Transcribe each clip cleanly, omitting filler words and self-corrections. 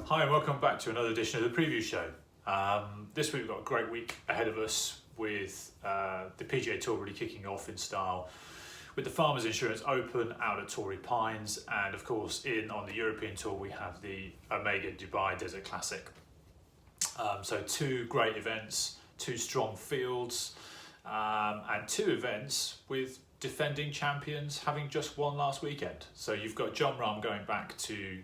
Hi and welcome back to another edition of the preview show. This week we've got a great week ahead of us with the PGA Tour really kicking off in style, with the Farmers Insurance Open out at Torrey Pines, and of course on the European Tour we have the Omega Dubai Desert Classic. So two great events, two strong fields, and two events with defending champions having just won last weekend. So you've got Jon Rahm going back to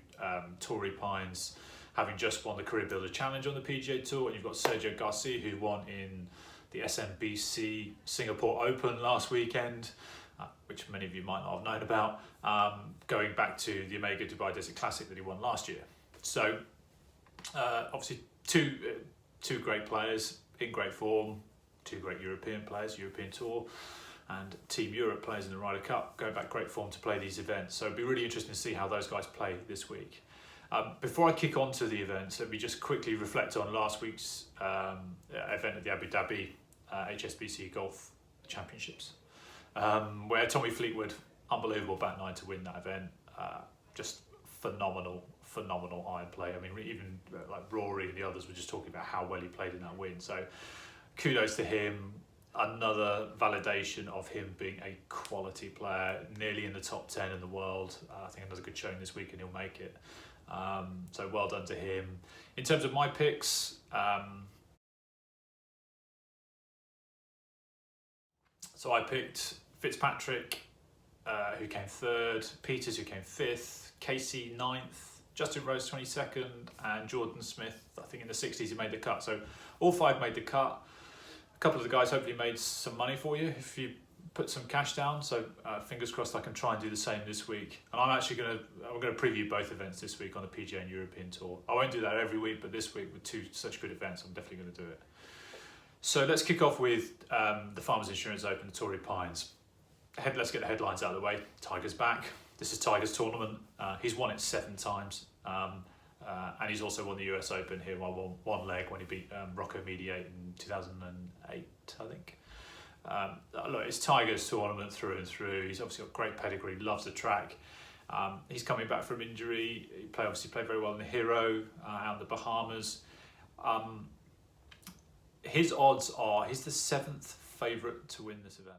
Torrey Pines, having just won the Cabrera-Bello Challenge on the PGA Tour, and you've got Sergio Garcia, who won in the SMBC Singapore Open last weekend, which many of you might not have known about, going back to the Omega Dubai Desert Classic that he won last year. So obviously two great players in great form, two great European players, European Tour, and Team Europe players in the Ryder Cup, going back great form to play these events. So it'd be really interesting to see how those guys play this week. Before I kick on to the events, let me just quickly reflect on last week's event at the Abu Dhabi HSBC Golf Championships, where Tommy Fleetwood, unbelievable back nine to win that event. Just phenomenal iron play. I mean, even like Rory and the others were just talking about how well he played in that win. So kudos to him. Another validation of him being a quality player, nearly in the top 10 in the world. I think another good showing this week and he'll make it. So well done to him. In terms of my picks, so I picked Fitzpatrick, who came third, Peters, who came fifth, Casey ninth, Justin Rose 22nd, and Jordan Smith, I think in the 60s, he made the cut. So all five made the cut. A couple of the guys hopefully made some money for you if you put some cash down. So fingers crossed I can try and do the same this week. And I'm actually going to preview both events this week on the PGA and European Tour. I won't do that every week, but this week with two such good events, I'm definitely going to do it. So let's kick off with the Farmers Insurance Open at Torrey Pines. Let's get the headlines out of the way. Tiger's back. This is Tiger's tournament. He's won it 7 times. And he's also won the US Open here by one leg when he beat Rocco Mediate in 2008, I think. Look, it's Tiger's tournament through and through. He's obviously got great pedigree, loves the track. He's coming back from injury. He obviously played very well in the Hero out in the Bahamas. His odds are, he's the 7th favourite to win this event.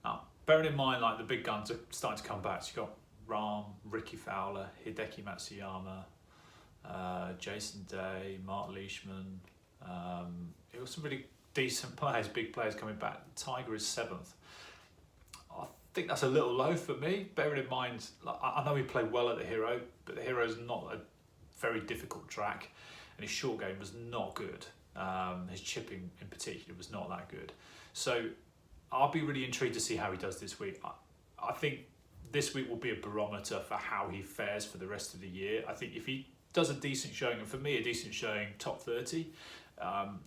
Now, bearing in mind, like, the big guns are starting to come back. So you've got Rahm, Ricky Fowler, Hideki Matsuyama, Jason Day, Mark Leishman. It was some really decent players, big players coming back. Tiger is 7th. I think that's a little low for me, bearing in mind, like, I know he played well at the Hero, but the Hero is not a very difficult track, and his short game was not good. His chipping in particular was not that good. So I'll be really intrigued to see how he does this week. I think this week will be a barometer for how he fares for the rest of the year. I think if he does a decent showing, and for me a decent showing, top 30,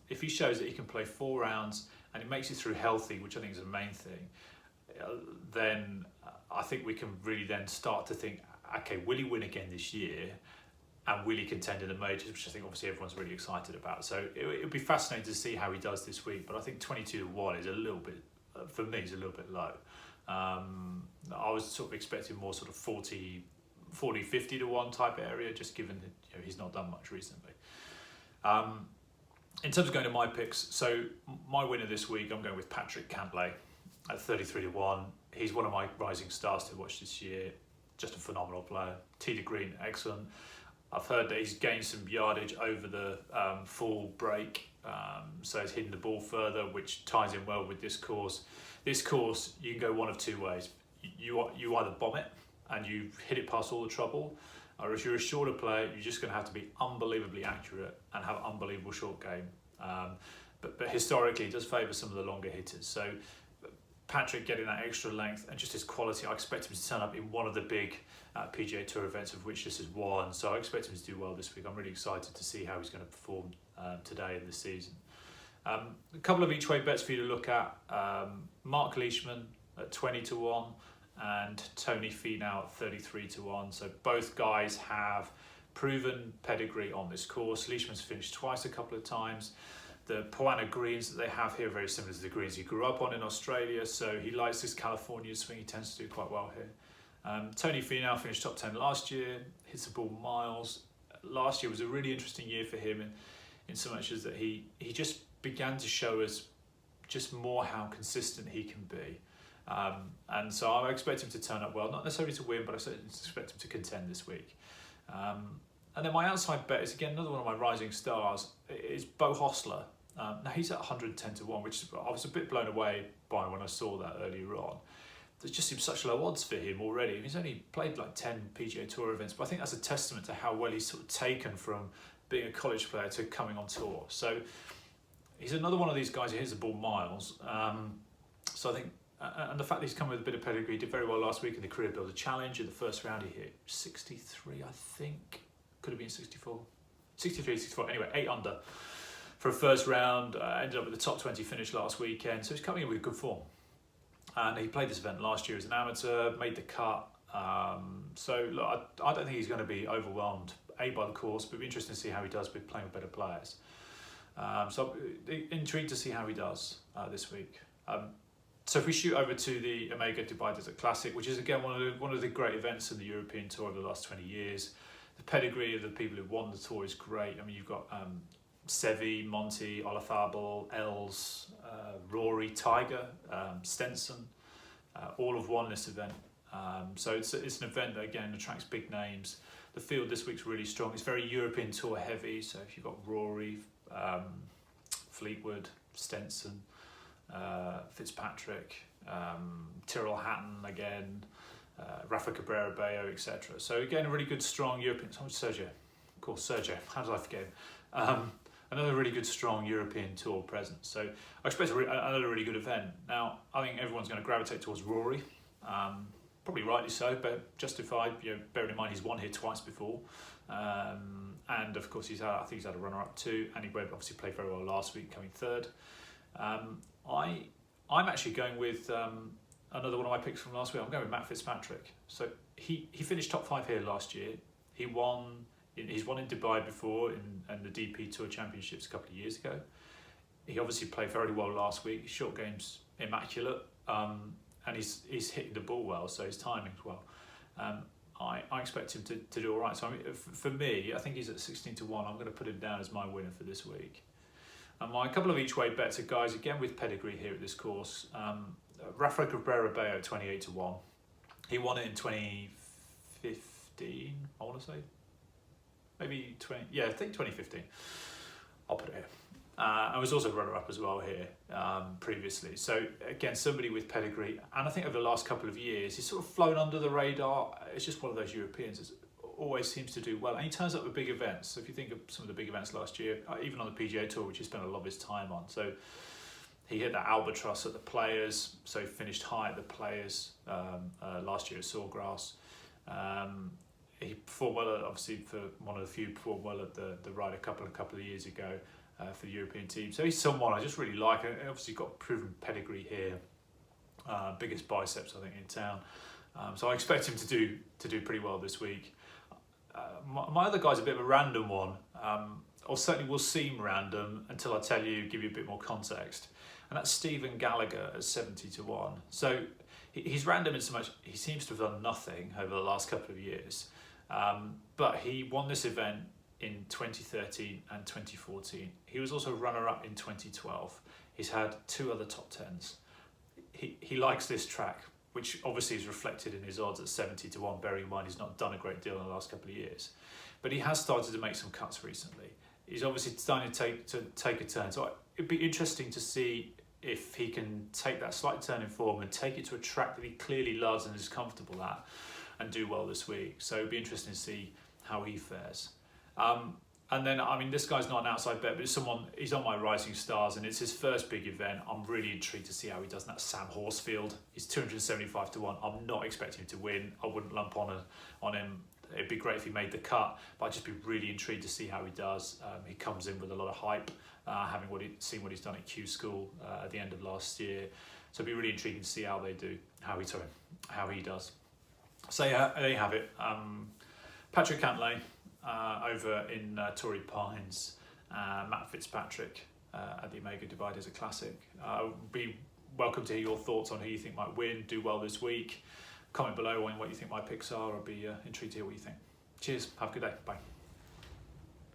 if he shows that he can play 4 rounds and he makes it through healthy, which I think is the main thing, then I think we can really then start to think, okay, will he win again this year? And will he contend in the majors, which I think obviously everyone's really excited about. So it'll be fascinating to see how he does this week. But I think 22-1 is a little bit, for me, is a little bit low. I was sort of expecting more sort of 40, 50 to 1 type area, just given that he's not done much recently. In terms of going to my picks, so my winner this week, I'm going with Patrick Cantlay at 33 to 1. He's one of my rising stars to watch this year. Just a phenomenal player. Tee to green, excellent. I've heard that he's gained some yardage over the full break, so he's hitting the ball further, which ties in well with this course. This course, you can go one of 2 ways. You either bomb it and you hit it past all the trouble, or if you're a shorter player, you're just going to have to be unbelievably accurate and have unbelievable short game. But historically, it does favour some of the longer hitters. So Patrick getting that extra length and just his quality, I expect him to turn up in one of the big PGA Tour events, of which this is one. So I expect him to do well this week. I'm really excited to see how he's going to perform today in this season. A couple of each way bets for you to look at. Mark Leishman at 20 to 1 and Tony Finau at 33 to 1. So both guys have proven pedigree on this course. Leishman's finished twice a couple of times. The Poana greens that they have here are very similar to the greens he grew up on in Australia, so he likes this California swing. He tends to do quite well here. Tony Finau finished top 10 last year, hits the ball miles. Last year was a really interesting year for him in so much as that he just began to show us just more how consistent he can be. And so I expect him to turn up well, not necessarily to win, but I expect him to contend this week. And then my outside bet is, again, another one of my rising stars, is Bo Hostler. Now he's at 110-1, which I was a bit blown away by when I saw that earlier on. There just seems such low odds for him already. He's only played like 10 PGA Tour events, but I think that's a testament to how well he's sort of taken from being a college player to coming on tour. So he's another one of these guys who hits the ball miles. So I think, and the fact that he's come with a bit of pedigree, he did very well last week in the Cabrera-Bello Challenge. In the first round he hit 63, I think. Could have been 64. 63, 64. Anyway, 8 under for a first round. Ended up with the top 20 finish last weekend. So he's coming in with good form. And he played this event last year as an amateur, made the cut. So look, I don't think he's going to be overwhelmed, by the course, but it'll be interesting to see how he does with playing with better players. So I'm intrigued to see how he does this week. So if we shoot over to the Omega Dubai Desert Classic, which is again one of the great events in the European Tour over the last 20 years. The pedigree of the people who've won the tour is great. I mean, you've got Seve, Monty, Olafable, Els, Rory, Tiger, Stenson, all have won this event. So it's an event that again attracts big names. The field this week's really strong. It's very European Tour heavy. So if you've got Rory, Fleetwood, Stenson, Fitzpatrick, Tyrrell Hatton again, Rafa Cabrera-Bello, etc. So again, a really good, strong European. Sergio. How did I forget him? Another really good, strong European Tour presence. So I expect another really good event. Now, I think everyone's going to gravitate towards Rory. Probably rightly so, but justified. Bearing in mind he's won here twice before, and of course I think he's had a runner-up too. And he obviously played very well last week, coming third. I'm actually going with another one of my picks from last week. I'm going with Matt Fitzpatrick. So he finished top 5 here last year. He's won in Dubai before in the DP Tour Championships a couple of years ago. He obviously played very well last week. His short game's immaculate, and he's hitting the ball well, so his timing's well. I expect him to do all right. So for me, I think he's at 16-1. I'm going to put him down as my winner for this week. And my couple of each way bets are guys again with pedigree here at this course. Rafa Cabrera-Bello 28-1. He won it in 2015, I want to say. Maybe I think 2015. I'll put it here. I was also runner-up as well here previously. So again, somebody with pedigree. And I think over the last couple of years, he's sort of flown under the radar. It's just one of those Europeans that always seems to do well. And he turns up with big events. So if you think of some of the big events last year, even on the PGA Tour, which he spent a lot of his time on. So he hit that albatross at the Players. So he finished high at the Players last year at Sawgrass. He performed well, obviously, for one of the few performed well at the Ryder Cup a couple of years ago for the European team. So he's someone I just really like. And obviously got proven pedigree here. Biggest biceps, I think, in town. So I expect him to do pretty well this week. My other guy's a bit of a random one, or certainly will seem random until I give you a bit more context. And that's Stephen Gallagher at 70-1. So he's random in so much he seems to have done nothing over the last couple of years. But he won this event in 2013 and 2014. He was also runner-up in 2012. He's had 2 other top 10s. He likes this track, which obviously is reflected in his odds at 70-1, bearing in mind he's not done a great deal in the last couple of years. But he has started to make some cuts recently. He's obviously starting to take a turn. So it'd be interesting to see if he can take that slight turn in form and take it to a track that he clearly loves and is comfortable at and do well this week. So it'd be interesting to see how he fares. And then, I mean, this guy's not an outside bet, but it's he's on my rising stars, and it's his first big event. I'm really intrigued to see how he does. And that's Sam Horsfield. He's 275-1. I'm not expecting him to win. I wouldn't lump on him. It'd be great if he made the cut, but I'd just be really intrigued to see how he does. He comes in with a lot of hype, having seen what he's done at Q School at the end of last year. So it'd be really intriguing to see how they do, how he does. So yeah, there you have it. Patrick Cantlay over in Torrey Pines, Matt Fitzpatrick at the Omega Dubai Desert Classic. Be welcome to hear your thoughts on who you think might win, do well this week. comment below on what you think my picks are. I'll be intrigued to hear what you think. Cheers, have a good day, bye.